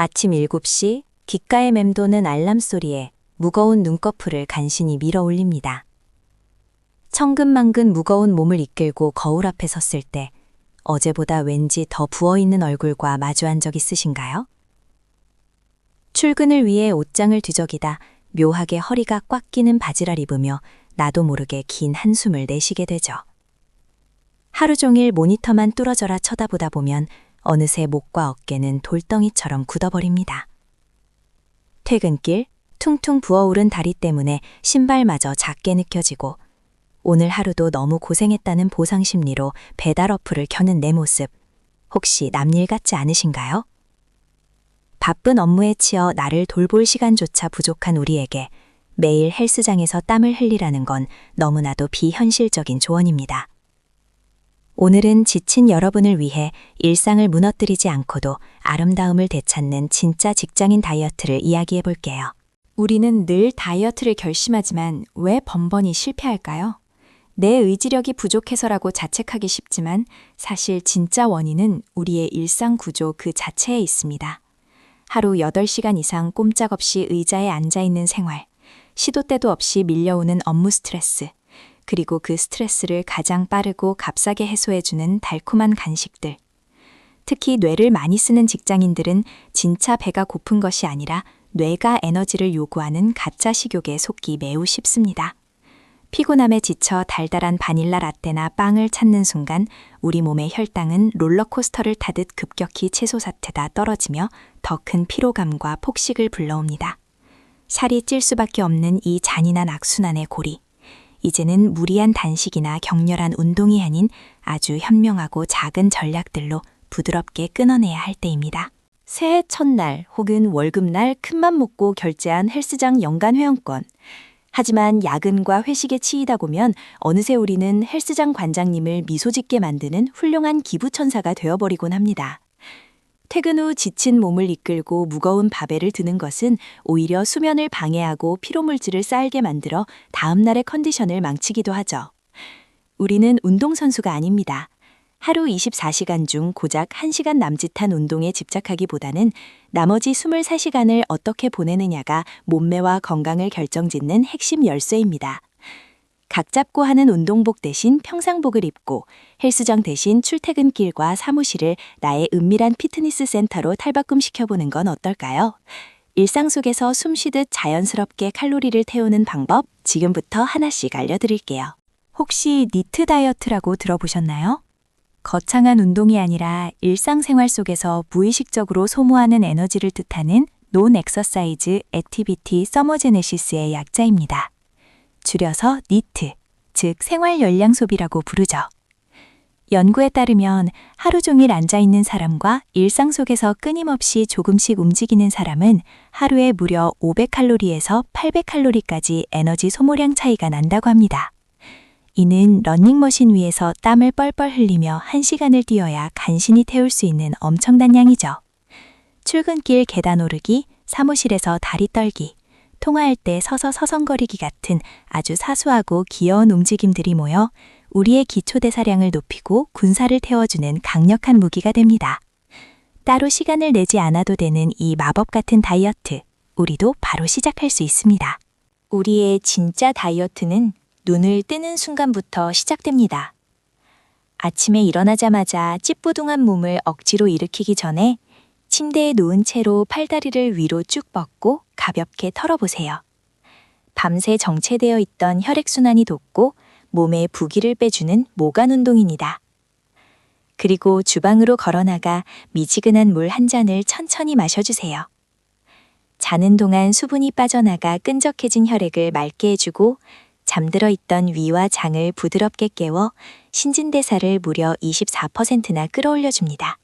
아침 7시 귓가에 맴도는 알람 소리에 무거운 눈꺼풀을 간신히 밀어 올립니다. 천근만근 무거운 몸을 이끌고 거울 앞에 섰을 때 어제보다 왠지 더 부어있는 얼굴과 마주한 적 있으신가요? 출근을 위해 옷장을 뒤적이다 묘하게 허리가 꽉 끼는 바지를 입으며 나도 모르게 긴 한숨을 내쉬게 되죠. 하루 종일 모니터만 뚫어져라 쳐다보다 보면 어느새 목과 어깨는 돌덩이처럼 굳어버립니다. 퇴근길 퉁퉁 부어오른 다리 때문에 신발마저 작게 느껴지고 오늘 하루도 너무 고생했다는 보상 심리로 배달 어플을 켜는 내 모습, 혹시 남일 같지 않으신가요? 바쁜 업무에 치여 나를 돌볼 시간조차 부족한 우리에게 매일 헬스장에서 땀을 흘리라는 건 너무나도 비현실적인 조언입니다. 오늘은 지친 여러분을 위해 일상을 무너뜨리지 않고도 아름다움을 되찾는 진짜 직장인 다이어트를 이야기해 볼게요. 우리는 늘 다이어트를 결심하지만 왜 번번이 실패할까요? 내 의지력이 부족해서라고 자책하기 쉽지만 사실 진짜 원인은 우리의 일상 구조 그 자체에 있습니다. 하루 8시간 이상 꼼짝없이 의자에 앉아있는 생활, 시도 때도 없이 밀려오는 업무 스트레스, 그리고 그 스트레스를 가장 빠르고 값싸게 해소해주는 달콤한 간식들. 특히 뇌를 많이 쓰는 직장인들은 진짜 배가 고픈 것이 아니라 뇌가 에너지를 요구하는 가짜 식욕에 속기 매우 쉽습니다. 피곤함에 지쳐 달달한 바닐라 라떼나 빵을 찾는 순간 우리 몸의 혈당은 롤러코스터를 타듯 급격히 채소사태다 떨어지며 더 큰 피로감과 폭식을 불러옵니다. 살이 찔 수밖에 없는 이 잔인한 악순환의 고리. 이제는 무리한 단식이나 격렬한 운동이 아닌 아주 현명하고 작은 전략들로 부드럽게 끊어내야 할 때입니다. 새해 첫날 혹은 월급날 큰맘 먹고 결제한 헬스장 연간 회원권. 하지만 야근과 회식에 치이다 보면 어느새 우리는 헬스장 관장님을 미소 짓게 만드는 훌륭한 기부천사가 되어버리곤 합니다. 퇴근 후 지친 몸을 이끌고 무거운 바벨을 드는 것은 오히려 수면을 방해하고 피로물질을 쌓이게 만들어 다음날의 컨디션을 망치기도 하죠. 우리는 운동선수가 아닙니다. 하루 24시간 중 고작 1시간 남짓한 운동에 집착하기보다는 나머지 23시간을 어떻게 보내느냐가 몸매와 건강을 결정짓는 핵심 열쇠입니다. 각 잡고 하는 운동복 대신 평상복을 입고 헬스장 대신 출퇴근길과 사무실을 나의 은밀한 피트니스 센터로 탈바꿈시켜보는 건 어떨까요? 일상 속에서 숨쉬듯 자연스럽게 칼로리를 태우는 방법 지금부터 하나씩 알려드릴게요. 혹시 니트 다이어트라고 들어보셨나요? 거창한 운동이 아니라 일상생활 속에서 무의식적으로 소모하는 에너지를 뜻하는 논 엑서사이즈 액티비티 서머제네시스의 약자입니다. 줄여서 니트, 즉 생활 열량 소비라고 부르죠. 연구에 따르면 하루 종일 앉아있는 사람과 일상 속에서 끊임없이 조금씩 움직이는 사람은 하루에 무려 500칼로리에서 800칼로리까지 에너지 소모량 차이가 난다고 합니다. 이는 러닝머신 위에서 땀을 뻘뻘 흘리며 1시간을 뛰어야 간신히 태울 수 있는 엄청난 양이죠. 출근길 계단 오르기, 사무실에서 다리 떨기, 통화할 때 서서 서성거리기 같은 아주 사소하고 귀여운 움직임들이 모여 우리의 기초대사량을 높이고 군사를 태워주는 강력한 무기가 됩니다. 따로 시간을 내지 않아도 되는 이 마법 같은 다이어트, 우리도 바로 시작할 수 있습니다. 우리의 진짜 다이어트는 눈을 뜨는 순간부터 시작됩니다. 아침에 일어나자마자 찌뿌둥한 몸을 억지로 일으키기 전에 침대에 누운 채로 팔다리를 위로 쭉 뻗고 가볍게 털어보세요. 밤새 정체되어 있던 혈액순환이 돋고 몸에 부기를 빼주는 모관 운동입니다. 그리고 주방으로 걸어나가 미지근한 물 한 잔을 천천히 마셔주세요. 자는 동안 수분이 빠져나가 끈적해진 혈액을 맑게 해주고 잠들어 있던 위와 장을 부드럽게 깨워 신진대사를 무려 24%나 끌어올려줍니다.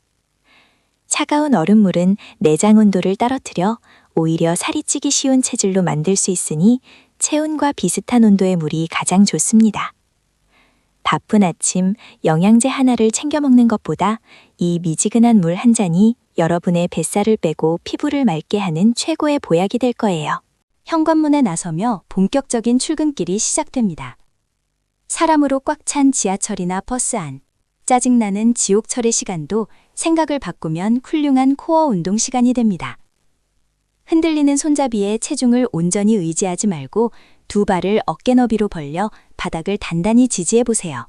차가운 얼음물은 내장 온도를 떨어뜨려 오히려 살이 찌기 쉬운 체질로 만들 수 있으니 체온과 비슷한 온도의 물이 가장 좋습니다. 바쁜 아침 영양제 하나를 챙겨 먹는 것보다 이 미지근한 물 한 잔이 여러분의 뱃살을 빼고 피부를 맑게 하는 최고의 보약이 될 거예요. 현관문에 나서며 본격적인 출근길이 시작됩니다. 사람으로 꽉 찬 지하철이나 버스 안, 짜증나는 지옥철의 시간도 생각을 바꾸면 훌륭한 코어 운동 시간이 됩니다. 흔들리는 손잡이에 체중을 온전히 의지하지 말고 두 발을 어깨 너비로 벌려 바닥을 단단히 지지해 보세요.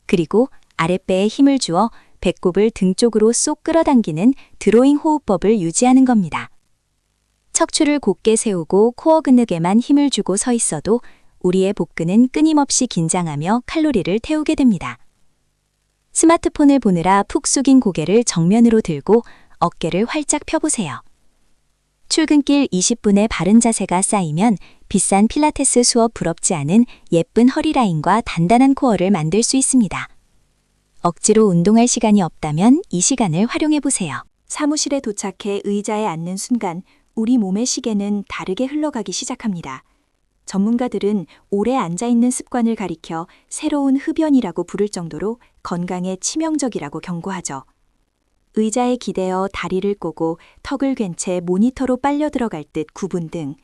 그리고 아랫배에 힘을 주어 배꼽을 등 쪽으로 쏙 끌어당기는 드로잉 호흡법을 유지하는 겁니다. 척추를 곧게 세우고 코어 근육에만 힘을 주고 서 있어도 우리의 복근은 끊임없이 긴장하며 칼로리를 태우게 됩니다. 스마트폰을 보느라 푹 숙인 고개를 정면으로 들고 어깨를 활짝 펴보세요. 출근길 20분의 바른 자세가 쌓이면 비싼 필라테스 수업 부럽지 않은 예쁜 허리 라인과 단단한 코어를 만들 수 있습니다. 억지로 운동할 시간이 없다면 이 시간을 활용해 보세요. 사무실에 도착해 의자에 앉는 순간 우리 몸의 시계는 다르게 흘러가기 시작합니다. 전문가들은 오래 앉아있는 습관을 가리켜 새로운 흡연이라고 부를 정도로 건강에 치명적이라고 경고하죠. 의자에 기대어 다리를 꼬고 턱을 괜 채 모니터로 빨려 들어갈 듯 구분 등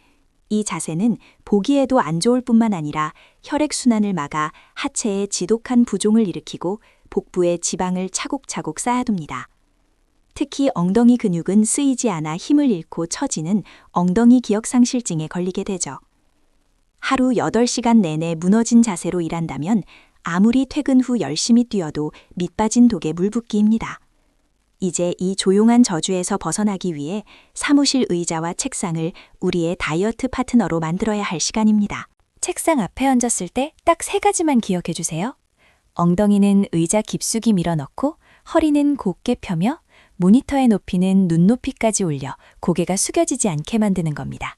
이 자세는 보기에도 안 좋을 뿐만 아니라 혈액순환을 막아 하체에 지독한 부종을 일으키고 복부에 지방을 차곡차곡 쌓아둡니다. 특히 엉덩이 근육은 쓰이지 않아 힘을 잃고 처지는 엉덩이 기억상실증에 걸리게 되죠. 하루 8시간 내내 무너진 자세로 일한다면 아무리 퇴근 후 열심히 뛰어도 밑빠진 독에 물붓기입니다. 이제 이 조용한 저주에서 벗어나기 위해 사무실 의자와 책상을 우리의 다이어트 파트너로 만들어야 할 시간입니다. 책상 앞에 앉았을 때 딱 3가지만 기억해 주세요. 엉덩이는 의자 깊숙이 밀어넣고 허리는 곧게 펴며 모니터의 높이는 눈높이까지 올려 고개가 숙여지지 않게 만드는 겁니다.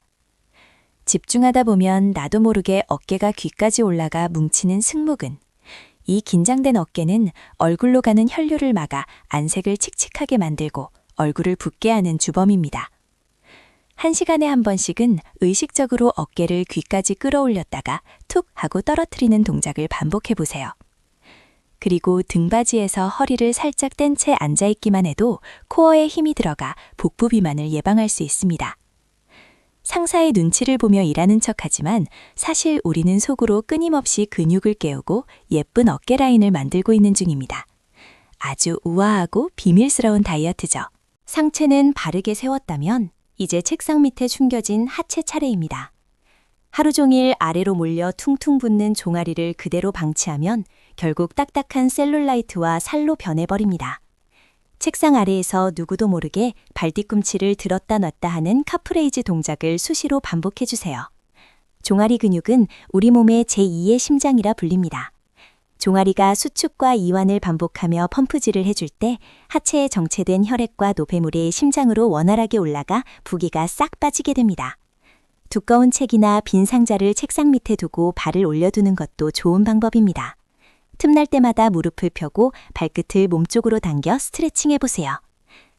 집중하다 보면 나도 모르게 어깨가 귀까지 올라가 뭉치는 승모근. 이 긴장된 어깨는 얼굴로 가는 혈류를 막아 안색을 칙칙하게 만들고 얼굴을 붓게 하는 주범입니다. 1시간에 한 번씩은 의식적으로 어깨를 귀까지 끌어올렸다가 툭 하고 떨어뜨리는 동작을 반복해 보세요. 그리고 등받이에서 허리를 살짝 뗀 채 앉아있기만 해도 코어에 힘이 들어가 복부 비만을 예방할 수 있습니다. 상사의 눈치를 보며 일하는 척하지만 사실 우리는 속으로 끊임없이 근육을 깨우고 예쁜 어깨 라인을 만들고 있는 중입니다. 아주 우아하고 비밀스러운 다이어트죠. 상체는 바르게 세웠다면 이제 책상 밑에 숨겨진 하체 차례입니다. 하루 종일 아래로 몰려 퉁퉁 붓는 종아리를 그대로 방치하면 결국 딱딱한 셀룰라이트와 살로 변해버립니다. 책상 아래에서 누구도 모르게 발뒤꿈치를 들었다 놨다 하는 카프레이즈 동작을 수시로 반복해주세요. 종아리 근육은 우리 몸의 제2의 심장이라 불립니다. 종아리가 수축과 이완을 반복하며 펌프질을 해줄 때 하체에 정체된 혈액과 노폐물이 심장으로 원활하게 올라가 부기가 싹 빠지게 됩니다. 두꺼운 책이나 빈 상자를 책상 밑에 두고 발을 올려두는 것도 좋은 방법입니다. 틈날 때마다 무릎을 펴고 발끝을 몸쪽으로 당겨 스트레칭 해보세요.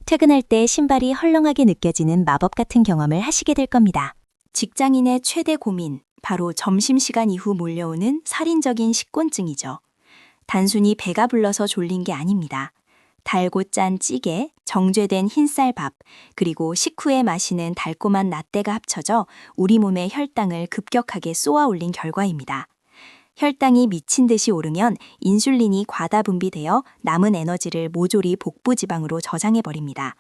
퇴근할 때 신발이 헐렁하게 느껴지는 마법 같은 경험을 하시게 될 겁니다. 직장인의 최대 고민, 바로 점심시간 이후 몰려오는 살인적인 식곤증이죠. 단순히 배가 불러서 졸린 게 아닙니다. 달고 짠 찌개, 정제된 흰쌀밥, 그리고 식후에 마시는 달콤한 라떼가 합쳐져 우리 몸의 혈당을 급격하게 쏘아 올린 결과입니다. 혈당이 미친 듯이 오르면 인슐린이 과다 분비되어 남은 에너지를 모조리 복부 지방으로 저장해버립니다.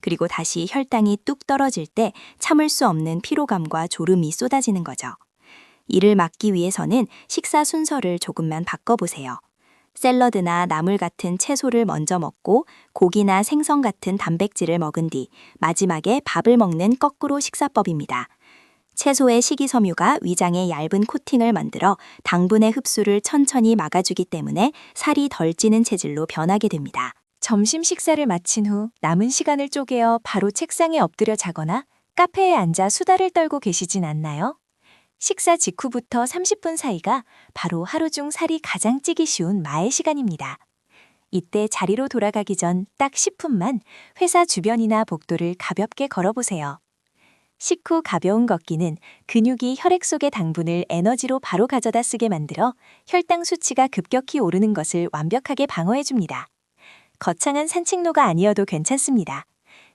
그리고 다시 혈당이 뚝 떨어질 때 참을 수 없는 피로감과 졸음이 쏟아지는 거죠. 이를 막기 위해서는 식사 순서를 조금만 바꿔보세요. 샐러드나 나물 같은 채소를 먼저 먹고 고기나 생선 같은 단백질을 먹은 뒤 마지막에 밥을 먹는 거꾸로 식사법입니다. 채소의 식이섬유가 위장에 얇은 코팅을 만들어 당분의 흡수를 천천히 막아주기 때문에 살이 덜 찌는 체질로 변하게 됩니다. 점심 식사를 마친 후 남은 시간을 쪼개어 바로 책상에 엎드려 자거나 카페에 앉아 수다를 떨고 계시진 않나요? 식사 직후부터 30분 사이가 바로 하루 중 살이 가장 찌기 쉬운 마의 시간입니다. 이때 자리로 돌아가기 전 딱 10분만 회사 주변이나 복도를 가볍게 걸어보세요. 식후 가벼운 걷기는 근육이 혈액 속의 당분을 에너지로 바로 가져다 쓰게 만들어 혈당 수치가 급격히 오르는 것을 완벽하게 방어해줍니다. 거창한 산책로가 아니어도 괜찮습니다.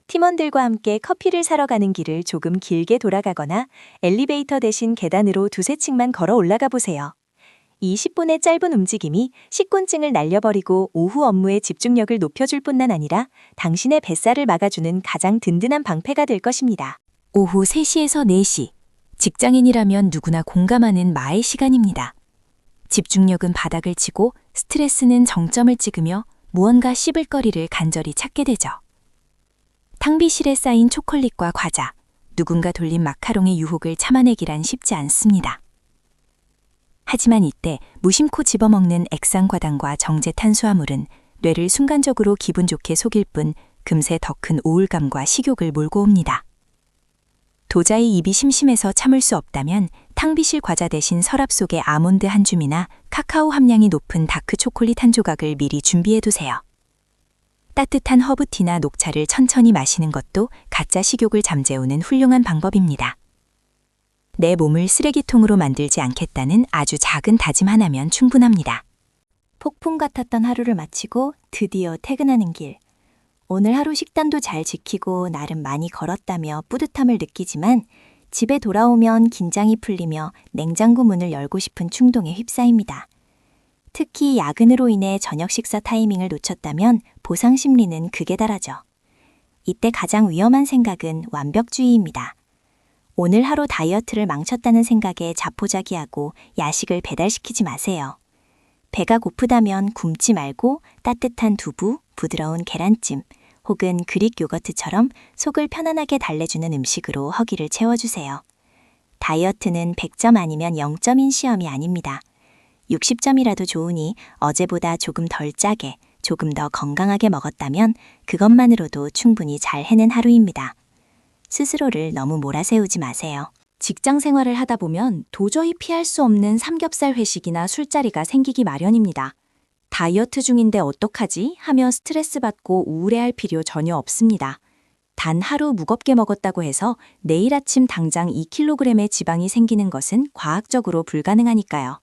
팀원들과 함께 커피를 사러 가는 길을 조금 길게 돌아가거나 엘리베이터 대신 계단으로 2~3층만 걸어 올라가 보세요. 이 10분의 짧은 움직임이 식곤증을 날려버리고 오후 업무에 집중력을 높여줄 뿐만 아니라 당신의 뱃살을 막아주는 가장 든든한 방패가 될 것입니다. 오후 3시에서 4시. 직장인이라면 누구나 공감하는 마의 시간입니다. 집중력은 바닥을 치고 스트레스는 정점을 찍으며 무언가 씹을 거리를 간절히 찾게 되죠. 탕비실에 쌓인 초콜릿과 과자, 누군가 돌린 마카롱의 유혹을 참아내기란 쉽지 않습니다. 하지만 이때 무심코 집어먹는 액상과당과 정제 탄수화물은 뇌를 순간적으로 기분 좋게 속일 뿐 금세 더 큰 우울감과 식욕을 몰고 옵니다. 도저히 입이 심심해서 참을 수 없다면 탕비실 과자 대신 서랍 속에 아몬드 한 줌이나 카카오 함량이 높은 다크 초콜릿 한 조각을 미리 준비해두세요. 따뜻한 허브티나 녹차를 천천히 마시는 것도 가짜 식욕을 잠재우는 훌륭한 방법입니다. 내 몸을 쓰레기통으로 만들지 않겠다는 아주 작은 다짐 하나면 충분합니다. 폭풍 같았던 하루를 마치고 드디어 퇴근하는 길. 오늘 하루 식단도 잘 지키고 나름 많이 걸었다며 뿌듯함을 느끼지만 집에 돌아오면 긴장이 풀리며 냉장고 문을 열고 싶은 충동에 휩싸입니다. 특히 야근으로 인해 저녁 식사 타이밍을 놓쳤다면 보상 심리는 극에 달하죠. 이때 가장 위험한 생각은 완벽주의입니다. 오늘 하루 다이어트를 망쳤다는 생각에 자포자기하고 야식을 배달시키지 마세요. 배가 고프다면 굶지 말고 따뜻한 두부, 부드러운 계란찜, 혹은 그릭 요거트처럼 속을 편안하게 달래주는 음식으로 허기를 채워주세요. 다이어트는 100점 아니면 0점인 시험이 아닙니다. 60점이라도 좋으니 어제보다 조금 덜 짜게, 조금 더 건강하게 먹었다면 그것만으로도 충분히 잘 해낸 하루입니다. 스스로를 너무 몰아세우지 마세요. 직장 생활을 하다 보면 도저히 피할 수 없는 삼겹살 회식이나 술자리가 생기기 마련입니다. 다이어트 중인데 어떡하지? 하며 스트레스 받고 우울해할 필요 전혀 없습니다. 단 하루 무겁게 먹었다고 해서 내일 아침 당장 2kg의 지방이 생기는 것은 과학적으로 불가능하니까요.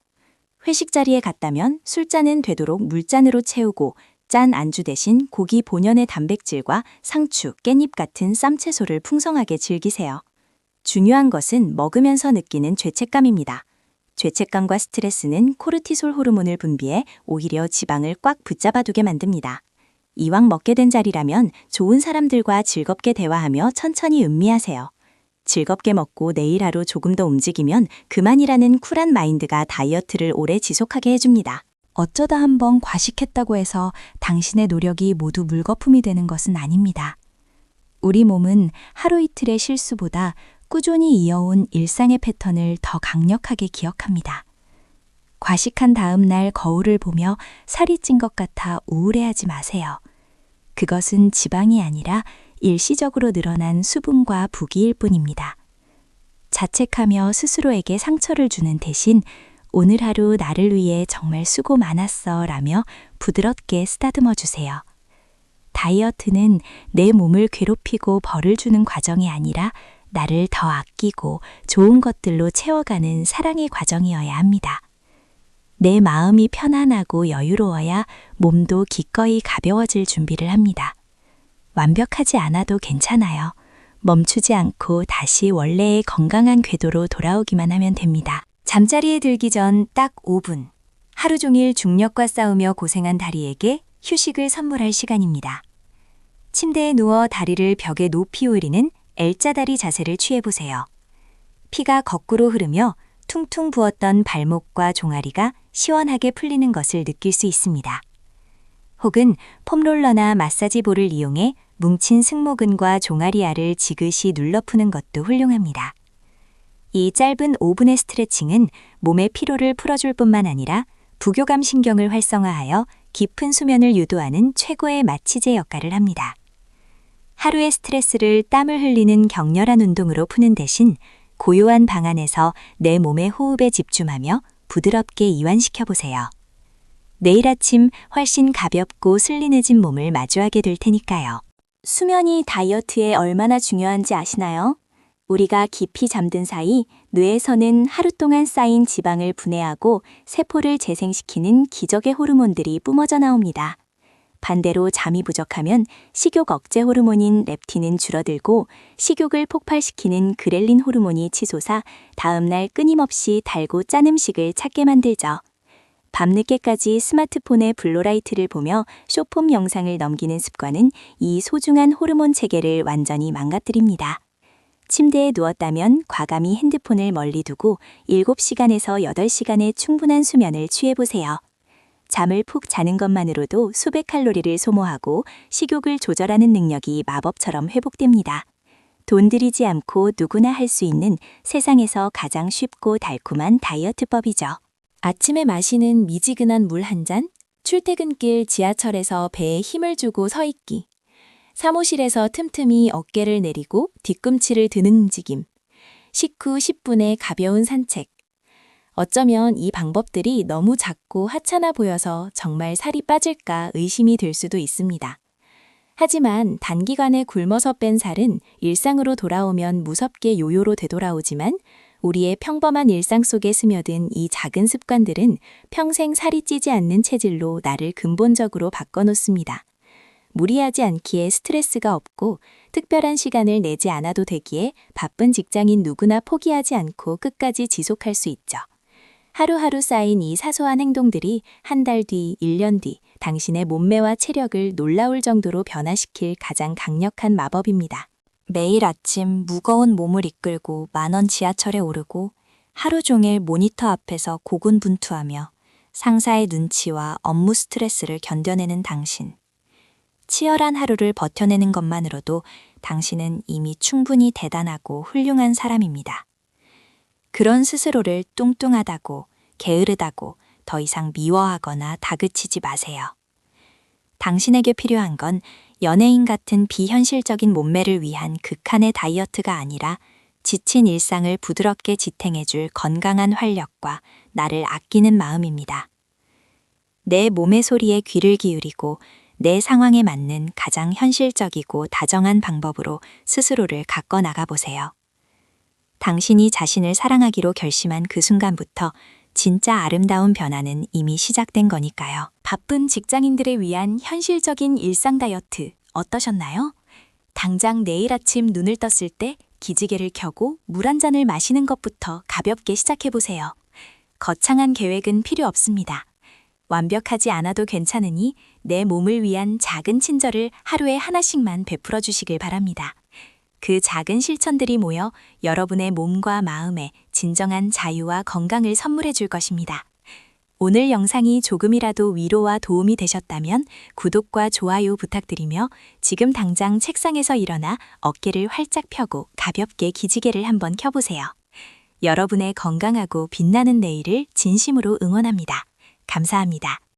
회식 자리에 갔다면 술잔은 되도록 물잔으로 채우고 짠 안주 대신 고기 본연의 단백질과 상추, 깻잎 같은 쌈채소를 풍성하게 즐기세요. 중요한 것은 먹으면서 느끼는 죄책감입니다. 죄책감과 스트레스는 코르티솔 호르몬을 분비해 오히려 지방을 꽉 붙잡아두게 만듭니다. 이왕 먹게 된 자리라면 좋은 사람들과 즐겁게 대화하며 천천히 음미하세요. 즐겁게 먹고 내일 하루 조금 더 움직이면 그만이라는 쿨한 마인드가 다이어트를 오래 지속하게 해줍니다. 어쩌다 한번 과식했다고 해서 당신의 노력이 모두 물거품이 되는 것은 아닙니다. 우리 몸은 하루 이틀의 실수보다 꾸준히 이어온 일상의 패턴을 더 강력하게 기억합니다. 과식한 다음 날 거울을 보며 살이 찐 것 같아 우울해하지 마세요. 그것은 지방이 아니라 일시적으로 늘어난 수분과 부기일 뿐입니다. 자책하며 스스로에게 상처를 주는 대신 오늘 하루 나를 위해 정말 수고 많았어 라며 부드럽게 쓰다듬어 주세요. 다이어트는 내 몸을 괴롭히고 벌을 주는 과정이 아니라 나를 더 아끼고 좋은 것들로 채워가는 사랑의 과정이어야 합니다. 내 마음이 편안하고 여유로워야 몸도 기꺼이 가벼워질 준비를 합니다. 완벽하지 않아도 괜찮아요. 멈추지 않고 다시 원래의 건강한 궤도로 돌아오기만 하면 됩니다. 잠자리에 들기 전 딱 5분. 하루 종일 중력과 싸우며 고생한 다리에게 휴식을 선물할 시간입니다. 침대에 누워 다리를 벽에 높이 올리는 L자다리 자세를 취해보세요. 피가 거꾸로 흐르며 퉁퉁 부었던 발목과 종아리가 시원하게 풀리는 것을 느낄 수 있습니다. 혹은 폼롤러나 마사지볼을 이용해 뭉친 승모근과 종아리알을 지그시 눌러 푸는 것도 훌륭합니다. 이 짧은 5분의 스트레칭은 몸의 피로를 풀어줄 뿐만 아니라 부교감 신경을 활성화하여 깊은 수면을 유도하는 최고의 마취제 역할을 합니다. 하루의 스트레스를 땀을 흘리는 격렬한 운동으로 푸는 대신 고요한 방 안에서 내 몸의 호흡에 집중하며 부드럽게 이완시켜 보세요. 내일 아침 훨씬 가볍고 슬림해진 몸을 마주하게 될 테니까요. 수면이 다이어트에 얼마나 중요한지 아시나요? 우리가 깊이 잠든 사이 뇌에서는 하루 동안 쌓인 지방을 분해하고 세포를 재생시키는 기적의 호르몬들이 뿜어져 나옵니다. 반대로 잠이 부족하면 식욕 억제 호르몬인 렙틴은 줄어들고 식욕을 폭발시키는 그렐린 호르몬이 치솟아 다음날 끊임없이 달고 짠 음식을 찾게 만들죠. 밤늦게까지 스마트폰의 블루라이트를 보며 쇼폼 영상을 넘기는 습관은 이 소중한 호르몬 체계를 완전히 망가뜨립니다. 침대에 누웠다면 과감히 핸드폰을 멀리 두고 7시간에서 8시간의 충분한 수면을 취해보세요. 잠을 푹 자는 것만으로도 수백 칼로리를 소모하고 식욕을 조절하는 능력이 마법처럼 회복됩니다. 돈 들이지 않고 누구나 할 수 있는 세상에서 가장 쉽고 달콤한 다이어트법이죠. 아침에 마시는 미지근한 물 한 잔, 출퇴근길 지하철에서 배에 힘을 주고 서 있기, 사무실에서 틈틈이 어깨를 내리고 뒤꿈치를 드는 움직임, 식후 10분의 가벼운 산책. 어쩌면 이 방법들이 너무 작고 하찮아 보여서 정말 살이 빠질까 의심이 들 수도 있습니다. 하지만 단기간에 굶어서 뺀 살은 일상으로 돌아오면 무섭게 요요로 되돌아오지만 우리의 평범한 일상 속에 스며든 이 작은 습관들은 평생 살이 찌지 않는 체질로 나를 근본적으로 바꿔놓습니다. 무리하지 않기에 스트레스가 없고 특별한 시간을 내지 않아도 되기에 바쁜 직장인 누구나 포기하지 않고 끝까지 지속할 수 있죠. 하루하루 쌓인 이 사소한 행동들이 한 달 뒤, 1년 뒤 당신의 몸매와 체력을 놀라울 정도로 변화시킬 가장 강력한 마법입니다. 매일 아침 무거운 몸을 이끌고 10,000원 지하철에 오르고 하루 종일 모니터 앞에서 고군분투하며 상사의 눈치와 업무 스트레스를 견뎌내는 당신. 치열한 하루를 버텨내는 것만으로도 당신은 이미 충분히 대단하고 훌륭한 사람입니다. 그런 스스로를 뚱뚱하다고, 게으르다고 더 이상 미워하거나 다그치지 마세요. 당신에게 필요한 건 연예인 같은 비현실적인 몸매를 위한 극한의 다이어트가 아니라 지친 일상을 부드럽게 지탱해줄 건강한 활력과 나를 아끼는 마음입니다. 내 몸의 소리에 귀를 기울이고 내 상황에 맞는 가장 현실적이고 다정한 방법으로 스스로를 가꿔 나가보세요. 당신이 자신을 사랑하기로 결심한 그 순간부터 진짜 아름다운 변화는 이미 시작된 거니까요. 바쁜 직장인들을 위한 현실적인 일상 다이어트 어떠셨나요? 당장 내일 아침 눈을 떴을 때 기지개를 켜고 물 한 잔을 마시는 것부터 가볍게 시작해보세요. 거창한 계획은 필요 없습니다. 완벽하지 않아도 괜찮으니 내 몸을 위한 작은 친절을 하루에 하나씩만 베풀어 주시길 바랍니다. 그 작은 실천들이 모여 여러분의 몸과 마음에 진정한 자유와 건강을 선물해 줄 것입니다. 오늘 영상이 조금이라도 위로와 도움이 되셨다면 구독과 좋아요 부탁드리며 지금 당장 책상에서 일어나 어깨를 활짝 펴고 가볍게 기지개를 한번 켜보세요. 여러분의 건강하고 빛나는 내일을 진심으로 응원합니다. 감사합니다.